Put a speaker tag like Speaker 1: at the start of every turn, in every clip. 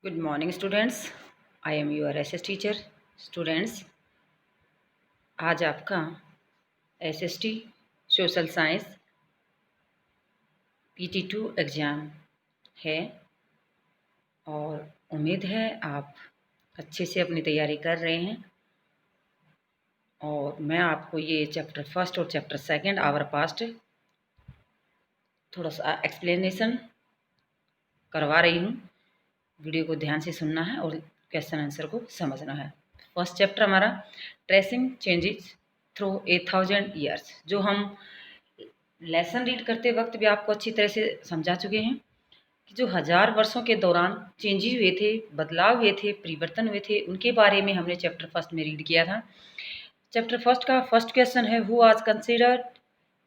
Speaker 1: Good morning students. I am your SS teacher. Students, आज आपका SST social science PT2 exam है और उम्मीद है आप अच्छे से अपनी तैयारी कर रहे हैं। और मैं आपको ये चैप्टर फर्स्ट और चैप्टर सेकंड आवर पास्ट थोड़ा सा एक्सप्लेनेशन करवा रही हूँ। वीडियो को ध्यान से सुनना है और क्वेश्चन आंसर को समझना है। फर्स्ट चैप्टर हमारा ट्रेसिंग चेंजेस थ्रू 8000 ईयर्स, जो हम लेसन रीड करते वक्त भी आपको अच्छी तरह से समझा चुके हैं कि जो 1000 वर्षों के दौरान चेंजेस हुए थे, बदलाव हुए थे, परिवर्तन हुए थे, उनके बारे में हमने चैप्टर फर्स्ट में रीड किया था। चैप्टर फर्स्ट का फर्स्ट क्वेश्चन है, who was considered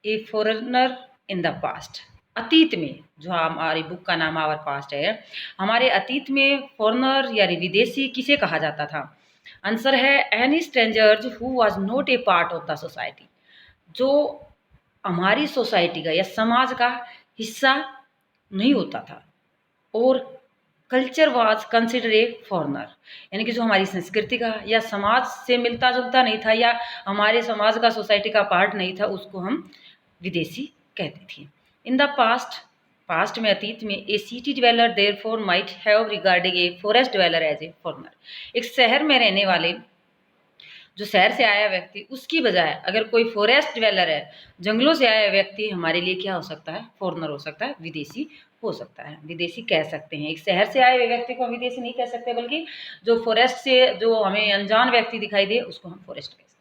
Speaker 1: a foreigner in the past. अतीत में, जो हमारी बुक का नाम आवर पास्ट है, हमारे अतीत में फॉरेनर यानी विदेशी किसे कहा जाता था? आंसर है any strangers who was not a part of the society, जो हमारी सोसाइटी का या समाज का हिस्सा नहीं होता था। और culture was consider a foreigner, यानी कि जो हमारी संस्कृति का या समाज से मिलता जुलता नहीं था या हमारे समाज का सोसाइटी का पार्ट नहीं था, उसको हम विदेशी कहते थे। इन द पास्ट में, अतीत में, a city dweller therefore might have regarding a forest dweller as a foreigner. एक शहर में रहने वाले, जो शहर से आया व्यक्ति, उसकी बजाय अगर कोई फॉरेस्ट डिवेलर है, जंगलों से आया व्यक्ति, हमारे लिए क्या हो सकता है? फॉरेनर हो सकता है, विदेशी हो सकता है, विदेशी कह सकते हैं। एक शहर से आए हुए व्यक्ति को हम विदेशी नहीं कह सकते, बल्कि जो फॉरेस्ट से जो हमें अनजान व्यक्ति दिखाई दे उसको हम फॉरेस्ट कह सकते हैं,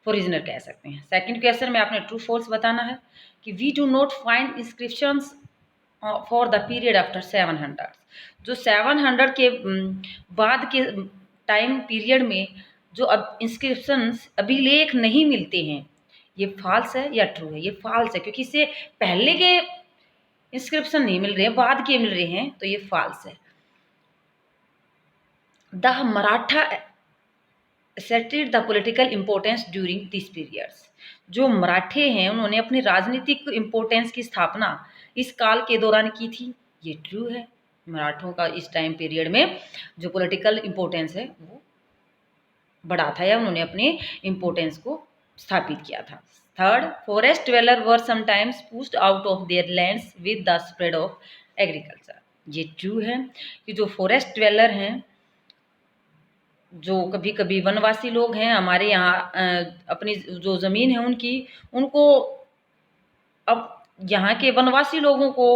Speaker 1: फॉरिजनर कह सकते हैं। सेकंड क्वेश्चन में आपने ट्रू फॉल्स बताना है कि we do not find inscriptions for the period after 700। जो 700 के बाद के टाइम पीरियड में जो अब इंस्क्रिप्शंस अभिलेख नहीं मिलते हैं, ये फॉल्स है या ट्रू है? ये फॉल्स है, क्योंकि इससे पहले के इंस्क्रिप्शन नहीं मिल रहे हैं, बाद के मिल रहे हैं, तो ये फॉल्स है। The Maratha asserted the political importance during this periods. जो मराठे हैं उन्होंने अपनी राजनीतिक इम्पोर्टेंस की स्थापना इस काल के दौरान की थी, ये ट्रू है। मराठों का इस टाइम पीरियड में जो पॉलिटिकल इम्पोर्टेंस है वो बड़ा था, या उन्होंने अपने इम्पोर्टेंस को स्थापित किया था। Third, forest dweller were sometimes pushed out of their lands with the spread of agriculture. ये ट्रू है कि जो फॉरेस्ट डिवेलर हैं, जो कभी कभी वनवासी लोग हैं हमारे यहाँ, अपनी जो ज़मीन है उनको अब यहाँ के वनवासी लोगों को,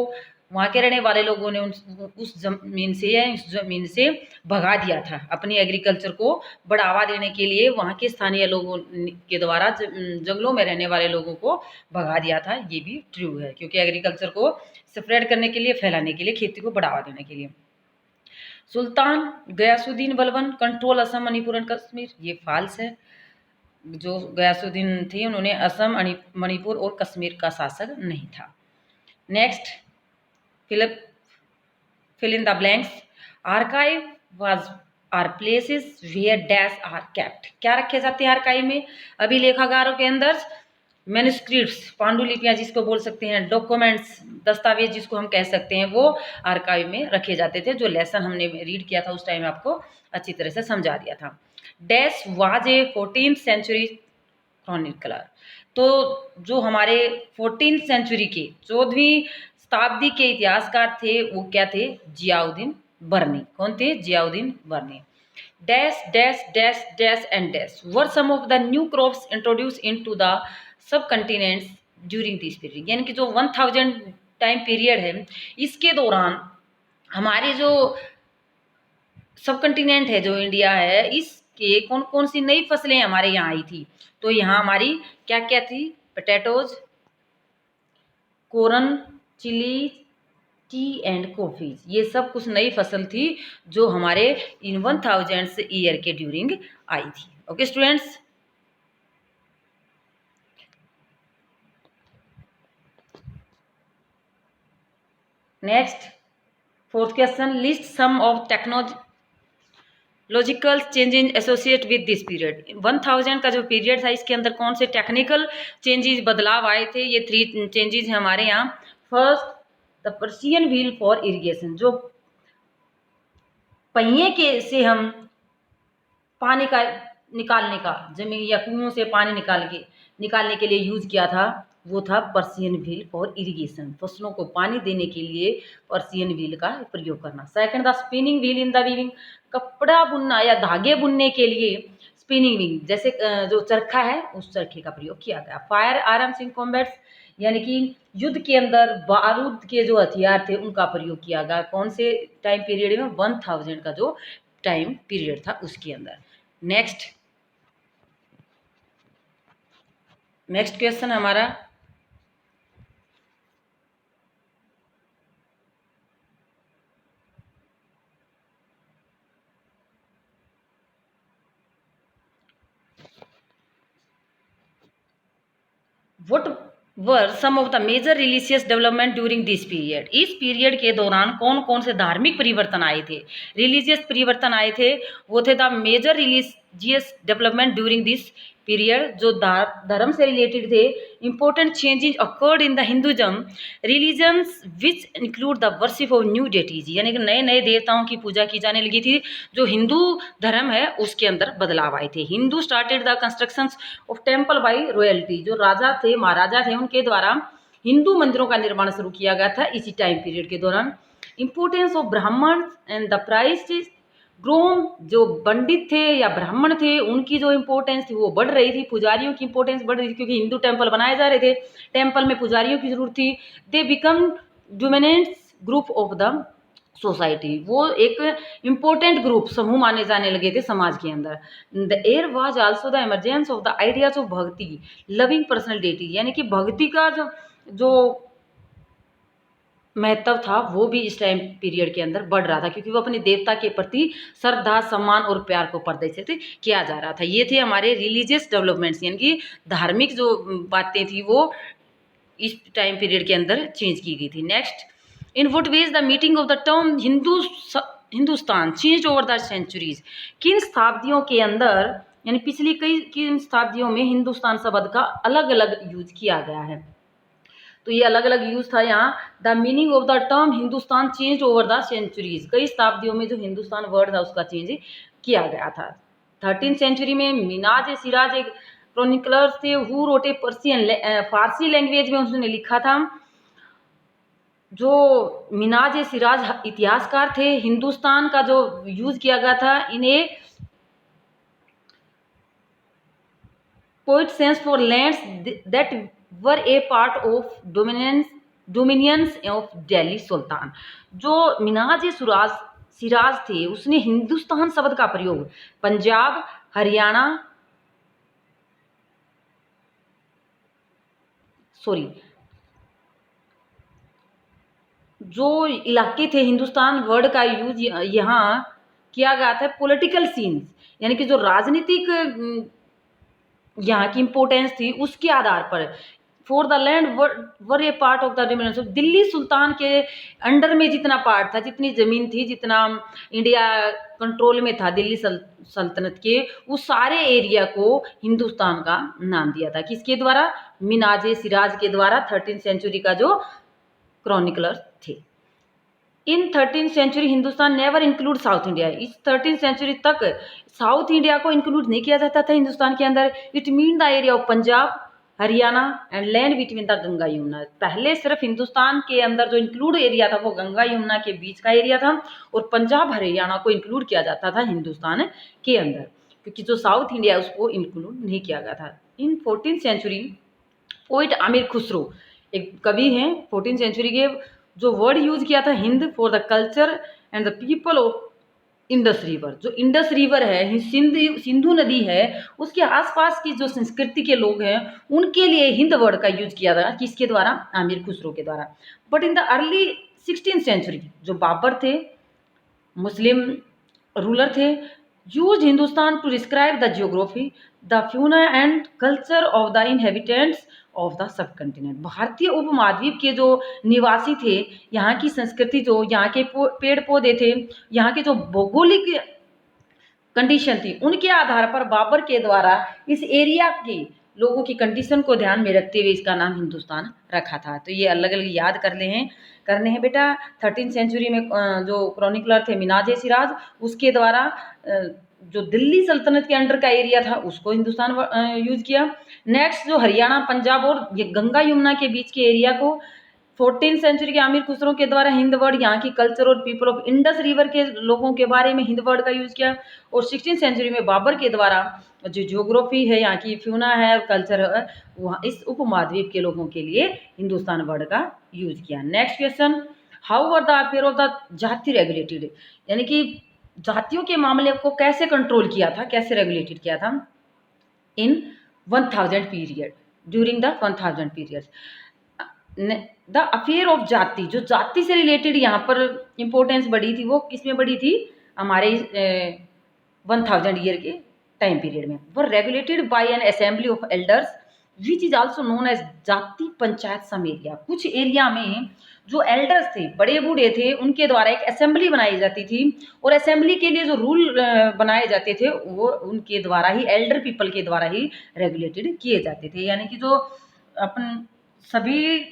Speaker 1: वहाँ के रहने वाले लोगों ने उस ज़मीन से या इस ज़मीन से भगा दिया था। अपनी एग्रीकल्चर को बढ़ावा देने के लिए वहाँ के स्थानीय लोगों के द्वारा जंगलों में रहने वाले लोगों को भगा दिया था। ये भी ट्रू है, क्योंकि एग्रीकल्चर को स्प्रेड करने के लिए, फैलाने के लिए, खेती को बढ़ावा देने के लिए। सुल्तान गयासुद्दीन बलबन कंट्रोल असम, मणिपुर एंड कश्मीर, ये फॉल्स है। जो गयासुद्दीन थे उन्होंने असम, मणिपुर और कश्मीर का शासक नहीं था। Next, fill in the blanks. Archive was are places where dash are kept. क्या रखे जाते हैं आर्काइव में? अभिलेखागारों के अंदर मैन्युस्क्रिप्ट्स, पांडुलिपियाँ जिसको बोल सकते हैं, डॉक्यूमेंट्स, दस्तावेज जिसको हम कह सकते हैं, वो आर्काइव में रखे जाते थे। जो लेसन हमने रीड किया था उस टाइम आपको अच्छी तरह से समझा दिया था। Dash was a 14th century chronicler. तो जो हमारे 14th सेंचुरी के 14वीं शताब्दी के इतिहासकार थे वो क्या थे? जियाउद्दीन बर्नी। कौन थे? Ziauddin Barni. Dash dash dash dash and dash were some of the new crops introduce into the subcontinents during this period. यानी कि जो 1000 टाइम पीरियड है, इसके दौरान हमारे जो सब कंटिनेंट है, जो इंडिया है, इसके कौन कौन सी नई फसलें हमारे यहाँ आई थी? तो यहाँ हमारी क्या क्या थी? Potatoes, corn, chilli, tea and coffee. ये सब कुछ नई फसल थी जो हमारे इन 1000 ईयर के ड्यूरिंग आई थी। Okay students, next fourth question, list some of technological changes associate with this period. 1000 का जो पीरियड था, इसके अंदर कौन से टेक्निकल चेंजेस, बदलाव आए थे? ये 3 चेंजेस हैं हमारे यहाँ। First, the Persian wheel for irrigation. जो पहिए के से हम पानी का निकालने का, जमीन या कुओं से पानी निकालने के लिए यूज किया था, वो था पर्शियन व्हील फॉर इरिगेशन। फसलों को पानी देने के लिए पर्शियन व्हील का प्रयोग करना। Second, the spinning wheel in the weaving, कपड़ा बुनना या धागे बुनने के लिए स्पिनिंग व्हील, जैसे जो चरखा है उस चरखे का प्रयोग किया गया। फायर आर्म्स इन कॉम्बैट्स, यानी कि युद्ध के अंदर बारूद के जो हथियार थे उनका प्रयोग किया गया। कौन से टाइम पीरियड में? 1000 का जो टाइम पीरियड था उसके अंदर। नेक्स्ट क्वेश्चन हमारा, what were some of the major religious development during this period, इस पीरियड के दौरान कौन कौन से धार्मिक परिवर्तन आए थे, रिलीजियस परिवर्तन आए थे? वो थे the major religious development during this period, जो धर्म से रिलेटेड थे। Important changes occurred in the Hinduism religions which include the worship of new deities, यानी कि नए नए देवताओं की पूजा की जाने लगी थी। जो हिंदू धर्म है उसके अंदर बदलाव आए थे। Hindu started the construction of temple by royalty, जो राजा थे, महाराजा थे, उनके द्वारा हिंदू मंदिरों का निर्माण शुरू किया गया था इसी टाइम पीरियड के दौरान। इंपोर्टेंस ऑफ ब्राह्मण एंड द प्राइस ग्रोन, जो पंडित थे या ब्राह्मण थे उनकी जो इंपॉर्टेंस थी वो बढ़ रही थी, पुजारियों की इंपॉर्टेंस बढ़ रही थी, क्योंकि हिंदू टेम्पल बनाए जा रहे थे, टेम्पल में पुजारियों की जरूरत थी। They become dominant group of the society, वो एक इम्पोर्टेंट ग्रुप, समूह माने जाने लगे थे समाज के अंदर। The air was also the emergence of the ideas of भक्ति लविंग पर्सनल डेटी, यानी कि भक्ति का जो महत्व था वो भी इस टाइम पीरियड के अंदर बढ़ रहा था, क्योंकि वो अपने देवता के प्रति श्रद्धा, सम्मान और प्यार को प्रदर्शित किया जा रहा था। ये थे हमारे रिलीजियस डेवलपमेंट्स, यानी कि धार्मिक जो बातें थी वो इस टाइम पीरियड के अंदर चेंज की गई थी। Next, in what ways the meeting of the term Hindustan change over the centuries, किन शताब्दियों के अंदर, यानी पिछली किन शताब्दियों में हिंदुस्तान शब्द का अलग अलग यूज किया गया है? तो ये अलग अलग यूज था यहाँ। The meaning of the term Hindustan change over the centuries, कई शताब्दियों में जो हिंदुस्तान वर्ड था उसका चेंज किया गया था। 13th सेंचुरी में मिनाज सिराज एक क्रॉनिकलर थे, who wrote a Persian, Farsi language में उसने लिखा था। जो मिनाज सिराज इतिहासकार थे, हिंदुस्तान का जो यूज किया गया था इन्हें पोइट सेंस for lands that were a part of dominions of Delhi sultan. जो मिनाज सिराज थे उसने हिंदुस्तान शब्द का प्रयोग पंजाब, हरियाणा, जो इलाके थे हिंदुस्तान वर्ड का यूज यहाँ किया गया था पॉलिटिकल सीन्स, यानी कि जो राजनीतिक यहाँ की इंपोर्टेंस थी उसके आधार पर। For the land were a part of the dominance of Delhi sultan के अंडर में जितना पार्ट था, जितनी जमीन थी, जितना इंडिया कंट्रोल में था दिल्ली सल्तनत के, उस सारे एरिया को हिंदुस्तान का नाम दिया था। किसके द्वारा? मिनाज सिराज के द्वारा, 13th सेंचुरी का जो क्रॉनिकलर थे। In 13th century Hindustan never include south India, इस 13th सेंचुरी तक साउथ इंडिया को इंक्लूड नहीं किया जाता था हिंदुस्तान के अंदर। It mean the area of Punjab, Haryana and land between the Ganga Yamuna. पहले सिर्फ हिंदुस्तान के अंदर जो इंक्लूड एरिया था वो गंगा यमुना के बीच का एरिया था, और पंजाब हरियाणा को इंक्लूड किया जाता था हिंदुस्तान के अंदर, क्योंकि जो साउथ इंडिया उसको इंक्लूड नहीं किया गया था। In 14th century poet Amir Khusro एक कवि हैं 14th सेंचुरी के, जो वर्ड यूज किया था Hind for the culture and the people of Indus river. जो इंडस रिवर है, सिंधु नदी है, उसके आसपास की जो संस्कृति के लोग हैं उनके लिए हिंद वर्ड का यूज किया था। किसके द्वारा? आमिर खुसरो के द्वारा। But in the early 16th century जो बाबर थे, मुस्लिम रूलर थे, use Hindustan to describe the geography, the fauna and culture of the inhabitants of the subcontinent. भारतीय उपमहाद्वीप के जो निवासी थे, यहाँ की संस्कृति, जो यहाँ के पेड़ पौधे थे, यहाँ के जो भौगोलिक कंडीशन थी, उनके आधार पर बाबर के द्वारा इस एरिया की लोगों की कंडीशन को ध्यान में रखते हुए इसका नाम हिंदुस्तान रखा था। तो ये अलग अलग याद करने हैं बेटा। 13th सेंचुरी में जो क्रॉनिकलर थे मिनाज सिराज, उसके द्वारा जो दिल्ली सल्तनत के अंडर का एरिया था उसको हिंदुस्तान यूज किया। नेक्स्ट जो हरियाणा, पंजाब और ये गंगा यमुना के बीच के एरिया को 14th सेंचुरी के आमिर खुसरो के द्वारा हिंद वर्ड, यहाँ की कल्चर और पीपल ऑफ इंडस रिवर के लोगों के बारे में हिंद वर्ड का यूज किया। और 16th सेंचुरी में बाबर के द्वारा जो ज्योग्राफी है, यहाँ की फ्यूना है और कल्चर है, वहाँ इस उपमहाद्वीप के लोगों के लिए हिंदुस्तान वर्ड का यूज किया। Next question, how were the affair of the जाति रेगुलेटेड, यानी कि जातियों के मामले को कैसे कंट्रोल किया था, कैसे रेगुलेटेड किया था इन 1000 period, during the 1000 period. The affair of जाति, जो जाति से रिलेटेड यहाँ पर इंपॉर्टेंस बढ़ी थी, वो किसमें बढ़ी थी, हमारे 1000 ईयर के टाइम पीरियड में। वो regulated by an assembly of elders which is also known as jati panchayat some area. कुछ एरिया में जो एल्डर्स थे, बड़े बूढ़े थे, उनके द्वारा एक असेंबली बनाई जाती थी और असेंबली के लिए जो रूल बनाए जाते थे वो उनके द्वारा ही, एल्डर पीपल के द्वारा ही रेगुलेटेड किए जाते थे। यानी कि जो अपन सभी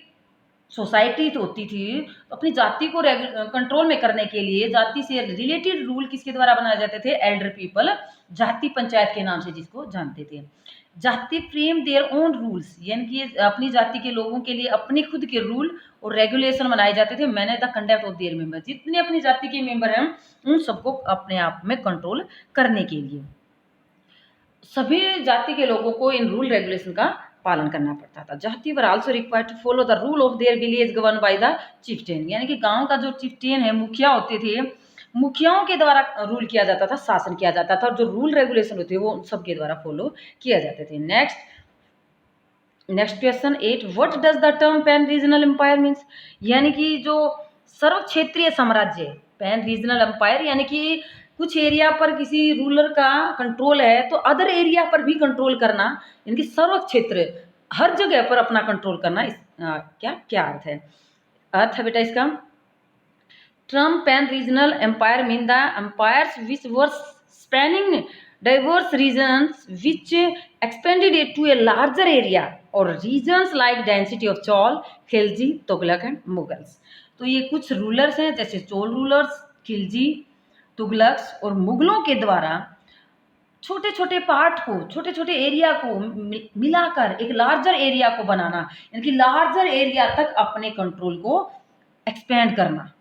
Speaker 1: सोसाइटी तो होती थी, तो अपनी जाति को कंट्रोल में करने के लिए जाति से रिलेटेड रूल किसके द्वारा बनाए जाते थे, एल्डर पीपल, जाति पंचायत के नाम से जिसको जानते थे। जाति फ्रेम देयर ओन रूल्स, यानी कि अपनी जाति के लोगों के लिए अपने खुद के रूल और रेगुलेशन बनाए जाते थे। मैंने the conduct of their member, जितने अपनी जाति के मेंबर हैं उन सबको अपने आप में कंट्रोल करने के लिए सभी जाति के लोगों को इन रूल रेगुलेशन का पालन करना पड़ता था। जाति were also required to follow the rule of their village govern by the chieftain, यानी कि गांव का जो चिफ्टेन है, मुखिया होते थे, मुखियाओं के द्वारा रूल किया जाता था, शासन किया जाता था, और जो रूल रेगुलेशन होते वो सबके द्वारा फॉलो किया जाते थे। Next question 8, what does the term pan regional empire means, यानी कि जो सर्व क्षेत्रीय साम्राज्य, पैन रीजनल एम्पायर यानी कि कुछ एरिया पर किसी रूलर का कंट्रोल है तो अदर एरिया पर भी कंट्रोल करना, यानी कि सर्व क्षेत्र, हर जगह पर अपना कंट्रोल करना। क्या अर्थ है? अर्थ है बेटा इसका, term pan regional empire mean the empires which were spanning diverse regions which expanded it to a larger area or regions like density of Chol, Khilji, Tughlaq and Mughals. तो ये कुछ रूलर्स हैं जैसे चोल रूलर्स, खिलजी, तुगलक्स और मुगलों के द्वारा छोटे छोटे पार्ट को, छोटे छोटे एरिया को मिलाकर एक लार्जर एरिया को बनाना, यानी कि लार्जर एरिया तक अपने कंट्रोल को एक्सपेंड करना।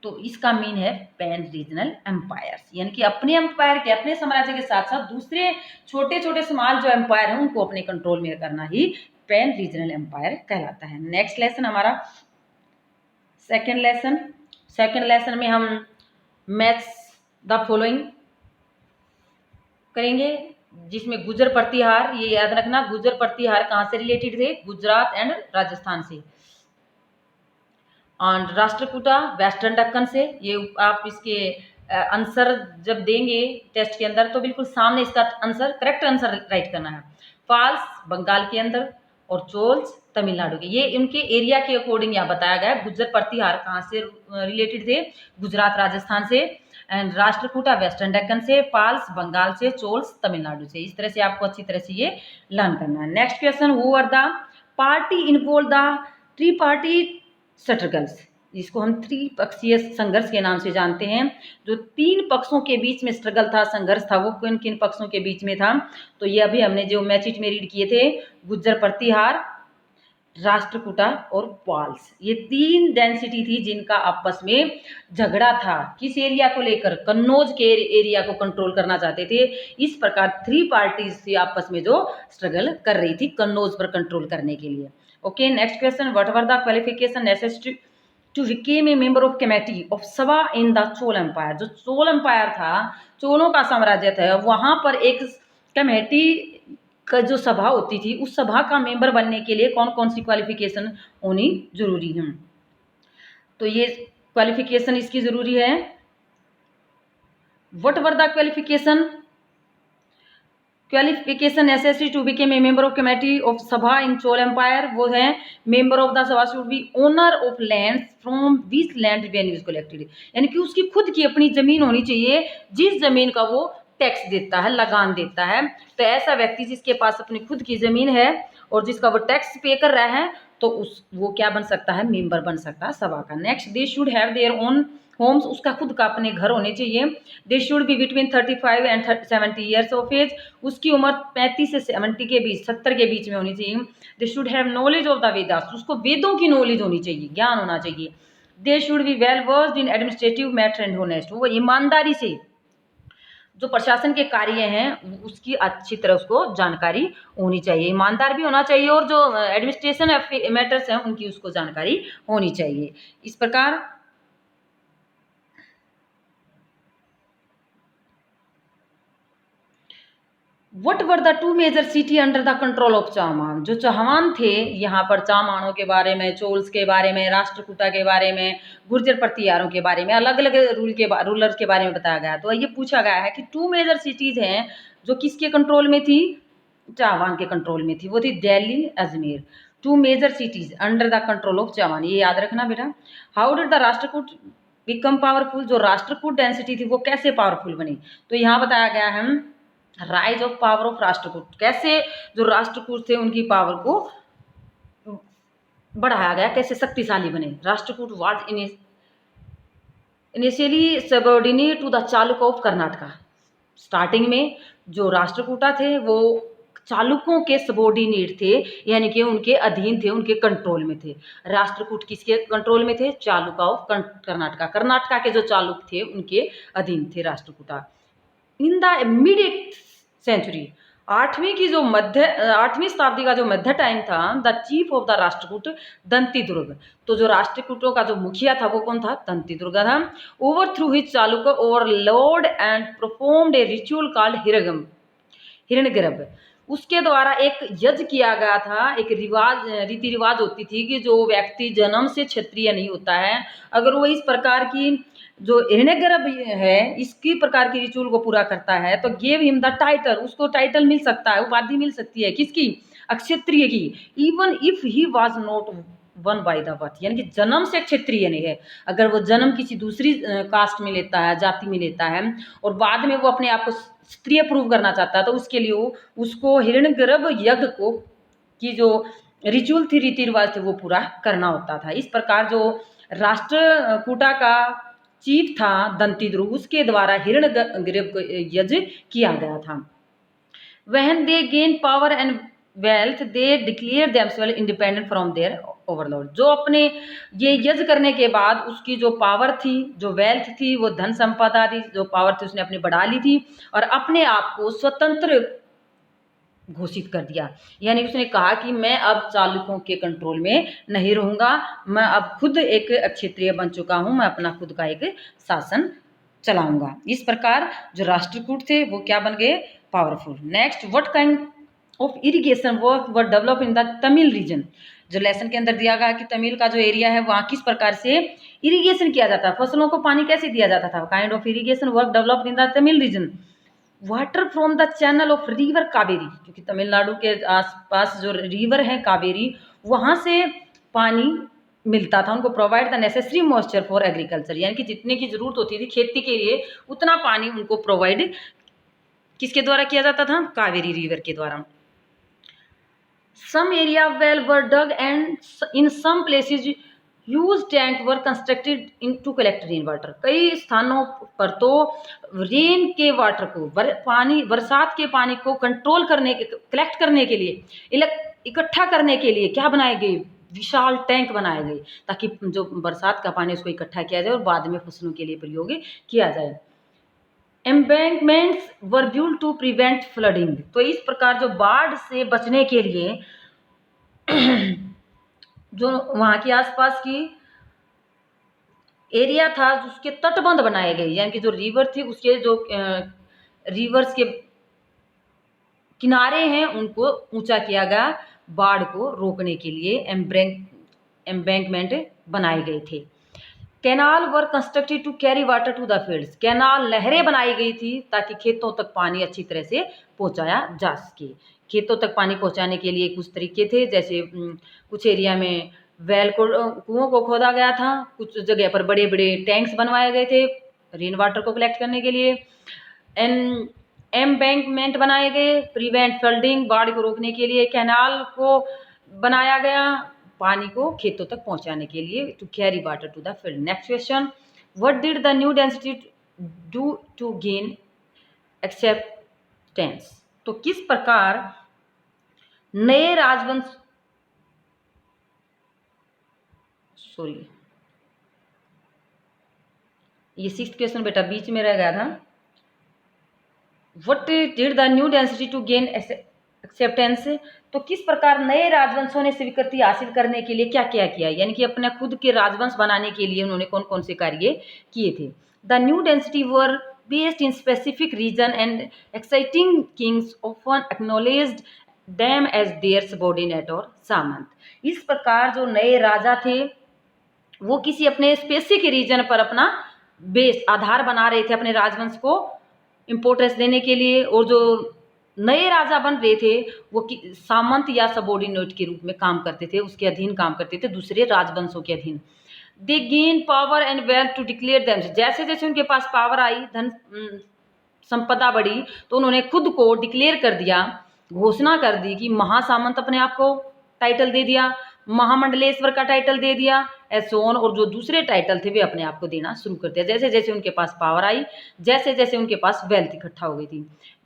Speaker 1: तो इसका मीन है पैन रीजनल एम्पायर्स, यानी कि अपने एम्पायर के, अपने साम्राज्य के साथ साथ दूसरे छोटे छोटे स्मॉल जो एम्पायर हैं उनको अपने कंट्रोल में करना ही पैन रीजनल एम्पायर कहलाता है। नेक्स्ट लेसन हमारा सेकेंड लेसन में हम मैथ्स द फॉलोइंग करेंगे, जिसमें गुजर प्रतिहार, ये याद रखना, गुजर प्रतिहार कहाँ से रिलेटेड थे, गुजरात एंड राजस्थान से, और राष्ट्रकूटा वेस्टर्न दक्कन से। ये आप इसके आंसर जब देंगे टेस्ट के अंदर तो बिल्कुल सामने इसका आंसर, करेक्ट आंसर राइट करना है। फाल्स बंगाल के अंदर और चोल्स तमिलनाडु के, ये इनके एरिया के अकॉर्डिंग यहाँ बताया गया है। गुज्जर प्रतिहार कहाँ से रिलेटेड थे, गुजरात राजस्थान से, एंड राष्ट्रकूटा वेस्टर्न डेक्कन से, पाल्स बंगाल से, चोल्स तमिलनाडु से। इस तरह से आपको अच्छी तरह से ये लर्न करना है। Next question, who are the party involve the tree party struggles, जिसको हम त्रिपक्षीय संघर्ष के नाम से जानते हैं। जो 3 पक्षों के बीच में स्ट्रगल था, संघर्ष था, वो किन किन पक्षों के बीच में था? तो ये अभी हमने जो मैचिट में रीड किए थे, गुज्जर प्रतिहार, राष्ट्रकूटा और पाल्स, ये 3 डेंसिटी थी जिनका आपस में झगड़ा था। किस एरिया को लेकर? कन्नौज के एरिया को कंट्रोल करना चाहते थे। इस प्रकार 3 पार्टीज थी आपस में जो स्ट्रगल कर रही थी कन्नौज पर कंट्रोल करने के लिए। Okay, next question, what were the qualification necessary to become a member of committee of sabha in the Chola empire. जो चोल एम्पायर था, चोलों का साम्राज्य था, वहाँ पर एक कमेटी का जो सभा होती थी, उस सभा का मेंबर बनने के लिए कौन कौन सी क्वालिफिकेशन होनी जरूरी है? तो ये क्वालिफिकेशन इसकी जरूरी है। What were the qualification necessary to become a member of committee of sabha in Chola empire? वो है, member of the sabha should be owner of land from which land revenue is collected, यानी कि उसकी खुद की अपनी जमीन होनी चाहिए जिस जमीन का वो टैक्स देता है, लगान देता है। तो ऐसा व्यक्ति जिसके पास अपनी खुद की ज़मीन है और जिसका वो टैक्स पे कर रहा है, तो वो क्या बन सकता है, मेंबर बन सकता है सभा का। Next, they should have their own homes, उसका खुद का अपने घर होने चाहिए। They should be between 35 and 70 years of age, उसकी उम्र 35 से 70 के बीच, 70 के बीच में होनी चाहिए। They should have knowledge of the Vedas, उसको वेदों की नॉलेज होनी चाहिए, ज्ञान होना चाहिए। They should be well versed in administrative matter and honest, वो ईमानदारी से जो प्रशासन के कार्य हैं उसकी अच्छी तरह उसको जानकारी होनी चाहिए, ईमानदार भी होना चाहिए, और जो एडमिनिस्ट्रेशन मैटर्स हैं उनकी उसको जानकारी होनी चाहिए। इस प्रकार what were the two major city under the control of Chahaman, जो चाहमान थे यहाँ पर चाहमानों के बारे में, चोल्स के बारे में, राष्ट्रकूटा के बारे में, गुर्जर प्रतिहारों के बारे में, अलग अलग रूलर्स के बारे में बताया गया। तो ये पूछा गया है कि टू मेजर सिटीज हैं जो किसके कंट्रोल में थी, चाहमान के कंट्रोल में थी, वो थी Delhi, Ajmer. Two major cities under the control of Chahaman, ये याद रखना बेटा। How did the Rashtrakuta become powerful, जो राष्ट्रकूट डेंसिटी थी वो कैसे पावरफुल बनी, तो यहाँ बताया गया है rise of power of Rashtrakuta, कैसे जो राष्ट्रकूट थे उनकी पावर को बढ़ाया गया, कैसे शक्तिशाली बने। Rashtrakuta was initially subordinate to the Chalukya of Karnataka, starting में जो राष्ट्रकूटा थे वो चालुकों के सबऑर्डिनेट थे, यानी कि उनके अधीन थे, उनके कंट्रोल में थे। राष्ट्रकूट किसके कंट्रोल में थे, चालुका ऑफ कर्नाटका, कर्नाटका के जो चालुक थे उनके अधीन थे Rashtrakuta. In the immediate century, 8वीं शताब्दी का जो मध्य टाइम था, the chief of the Rashtrakuta Dantidurga, तो जो राष्ट्रकूटों का जो मुखिया था वो कौन था, दंतीदुर्ग था। Overthrew his Chalukya overlord and performed a ritual called Hiranyagarbha, उसके द्वारा एक यज्ञ किया गया था, एक रीति रिवाज होती थी कि जो व्यक्ति जन्म से क्षत्रिय नहीं होता है, अगर वो इस प्रकार की जो हिरण्यगर्भ है इसकी प्रकार की रिचुअल को पूरा करता है तो गिव हिम द टाइटल, उसको टाइटल मिल सकता है, उपाधि मिल सकती है, किसकी, अक्षत्रिय की। Even if he was not one by the birth, यानी कि जन्म से क्षत्रिय नहीं है, अगर वो जन्म किसी दूसरी कास्ट में लेता है, जाति में लेता है, और बाद में वो अपने आप को स्त्रीय प्रूव करना चाहता है, तो उसके लिए उसको हिरण्यगर्भ यज्ञ को की जो रिचुअल थी, रीति रिवाज थे, वो पूरा करना होता था। इस प्रकार जो राष्ट्रकूटा का चीफ था दंतीदुर्ग, उसके द्वारा हिरण्यगर्भ को यज्ञ किया गया था। When they gain power and wealth they declare themselves independent from their overlord, जो अपने ये यज्ञ करने के बाद उसकी जो पावर थी, जो वेल्थ थी, वो धन संपदा थी, जो पावर थी उसने अपनी बढ़ा ली थी और अपने आप को स्वतंत्र घोषित कर दिया। यानी उसने कहा कि मैं अब चालुकों के कंट्रोल में नहीं रहूँगा, मैं अब खुद एक क्षेत्रीय बन चुका हूँ, मैं अपना खुद का एक शासन चलाऊँगा। इस प्रकार जो राष्ट्रकूट थे वो क्या बन गए, powerful. Next, what kind of irrigation work were develop in the Tamil region, जो लेसन के अंदर दिया गया कि तमिल का जो एरिया है वहाँ किस प्रकार से इरिगेशन किया जाता है, फसलों को पानी कैसे दिया जाता था। Kind of irrigation work developed in the Tamil region, water from the channel of river Kaveri, क्योंकि तमिलनाडु के आसपास जो रिवर है कावेरी, वहाँ से पानी मिलता था उनको। Provide the necessary moisture for agriculture, यानी कि जितने की जरूरत होती थी खेती के लिए उतना पानी उनको प्रोवाइड किसके द्वारा किया जाता था, कावेरी रिवर के द्वारा। Some area well were dug and in some places huge tank were constructed in to collect rain water, कई स्थानों पर तो रेन के वाटर को बरसात के पानी को कंट्रोल करने के, कलेक्ट करने के लिए, इकट्ठा करने के लिए क्या बनाए गए, विशाल टैंक बनाए गए, ताकि जो बरसात का पानी उसको इकट्ठा किया जाए और बाद में फसलों के लिए प्रयोग किया जाए। Embankments were built to prevent flooding, तो इस प्रकार जो बाढ़ से बचने के लिए जो वहाँ की आसपास की एरिया था उसके तटबंध बनाए गए, यानी कि जो रिवर थी उसके जो रिवर्स के किनारे हैं उनको ऊंचा किया गया, बाढ़ को रोकने के लिए एम्बैंकमेंट बनाए गए थे। Canal were constructed to carry water to the fields, canal नहरें बनाई गई थी ताकि खेतों तक पानी अच्छी तरह से पहुंचाया जा सके। खेतों तक पानी पहुंचाने के लिए कुछ तरीके थे, जैसे कुछ एरिया में कुओं को खोदा गया था, कुछ जगह पर बड़े बड़े टैंक्स बनवाए गए थे रेन वाटर को कलेक्ट करने के लिए। एंड एम्बैंकमेंट बनाए गए, प्रिवेंट फ्लडिंग, बाढ़ को रोकने के लिए कैनाल को बनाया गया, पानी को खेतों तक पहुंचाने के लिए, to carry water to the field. Next question, what did the new dynasty do to gain acceptance? तो किस प्रकार नए राजवंश, सॉरी ये 6th क्वेश्चन बेटा बीच में रह गया था। What did the new dynasty to gain acceptance? तो किस प्रकार नए राजवंशों ने स्वीकृति हासिल करने के लिए क्या क्या किया, यानी कि अपने खुद के राजवंश बनाने के लिए उन्होंने कौन कौन से कार्य किए थे। The new dynasty were based in specific region and existing kings often acknowledged them as their subordinate और सामंत। इस प्रकार जो नए राजा थे वो किसी अपने स्पेसिफिक रीजन पर अपना बेस आधार बना रहे थे अपने राजवंश को इम्पोर्टेंस देने के लिए, और जो नए राजा बन रहे थे वो सामंत या सबऑर्डिनेट के रूप में काम करते थे, उसके अधीन काम करते थे, दूसरे राजवंशों के अधीन। They gain power and wealth to declare them, जैसे जैसे उनके पास पावर आई, धन संपदा बढ़ी, तो उन्होंने खुद को डिक्लेयर कर दिया, घोषणा कर दी कि महासामंत अपने आप को टाइटल दे दिया, महामंडलेश्वर का टाइटल दे दिया, एसोन, और जो दूसरे टाइटल थे वे अपने आप को देना शुरू कर दिया जैसे जैसे उनके पास पावर आई, जैसे जैसे उनके पास वेल्थ इकट्ठा हो गई थी।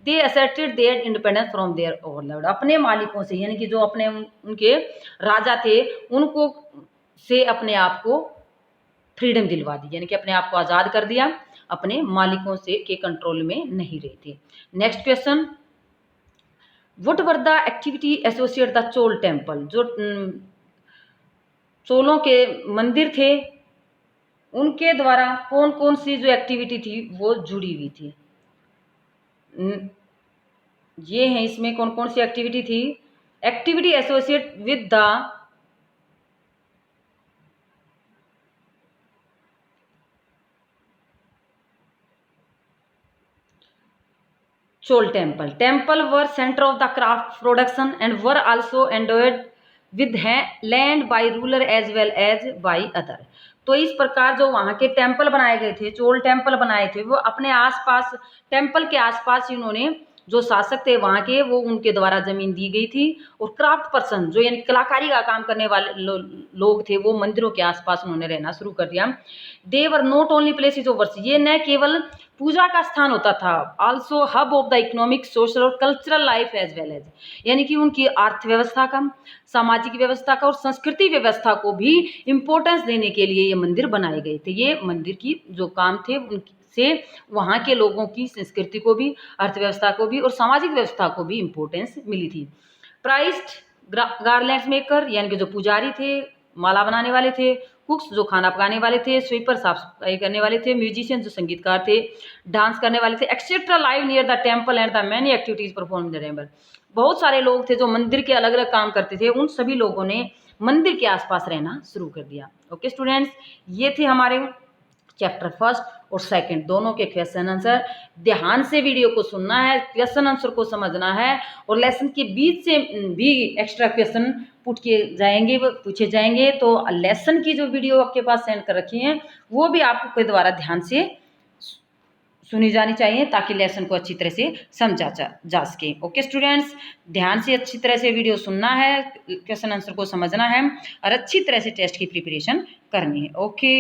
Speaker 1: They asserted their independence from their overlord, अपने मालिकों से, यानी कि जो अपने उनके राजा थे उनको से अपने आप को फ्रीडम दिलवा दी, यानी कि अपने आप को आज़ाद कर दिया, अपने मालिकों से के कंट्रोल में नहीं रहे थे। Next question, what were the activity associate the Chola temple? जो चोलों के मंदिर थे उनके द्वारा कौन कौन सी जो एक्टिविटी थी वो जुड़ी हुई थी? ये है, इसमें कौन कौन सी एक्टिविटी थी? Activity associate with the Chol temple. Temple were center of the craft production and were also endowed with land by ruler as well as by other. तो इस प्रकार जो वहाँ के टेम्पल बनाए गए थे, चोल टेम्पल बनाए थे, वो अपने आसपास टेम्पल के आसपास इन्होंने जो शासक थे वहाँ के वो उनके द्वारा जमीन दी गई थी, और क्राफ्ट पर्सन जो यानी कलाकारी का काम करने वाले लोग थे वो मंदिरों के आसपास उन्होंने रहना शुरू कर दिया। They were not only places of worship, ये न केवल पूजा का स्थान होता था, also hub of the economic, social और cultural life as well as, यानी कि उनकी अर्थव्यवस्था का, सामाजिक व्यवस्था का और संस्कृति व्यवस्था को भी इम्पोर्टेंस देने के लिए ये मंदिर बनाए गए थे। ये मंदिर की जो काम थे उनसे वहाँ के लोगों की संस्कृति को भी, अर्थव्यवस्था को भी और सामाजिक व्यवस्था को भी इम्पोर्टेंस मिली थी। प्राइस्ड गार्लैंड्स मेकर, यानी कि जो पुजारी थे, माला बनाने वाले थे, कुक्स जो खाना पकाने वाले थे, स्वीपर साफ सफाई करने वाले थे, म्यूजिशियन जो संगीतकार थे, डांस करने वाले थे, etcetera live near the temple and the many activities perform the temple. बहुत सारे लोग थे जो मंदिर के अलग अलग काम करते थे, उन सभी लोगों ने मंदिर के आसपास रहना शुरू कर दिया। ओके स्टूडेंट्स, ये थे हमारे चैप्टर 1 और 2 दोनों के क्वेश्चन आंसर। ध्यान से वीडियो को सुनना है, क्वेश्चन आंसर को समझना है, और लेसन के बीच से भी एक्स्ट्रा क्वेश्चन पूछे जाएंगे। तो लेसन की जो वीडियो आपके पास सेंड कर रखी है वो भी आपके द्वारा ध्यान से सुनी जानी चाहिए ताकि लेसन को अच्छी तरह से समझा जा सके। ओके स्टूडेंट्स, ध्यान से अच्छी तरह से वीडियो सुनना है, क्वेश्चन आंसर को समझना है और अच्छी तरह से टेस्ट की प्रिपरेशन करनी है। ओके।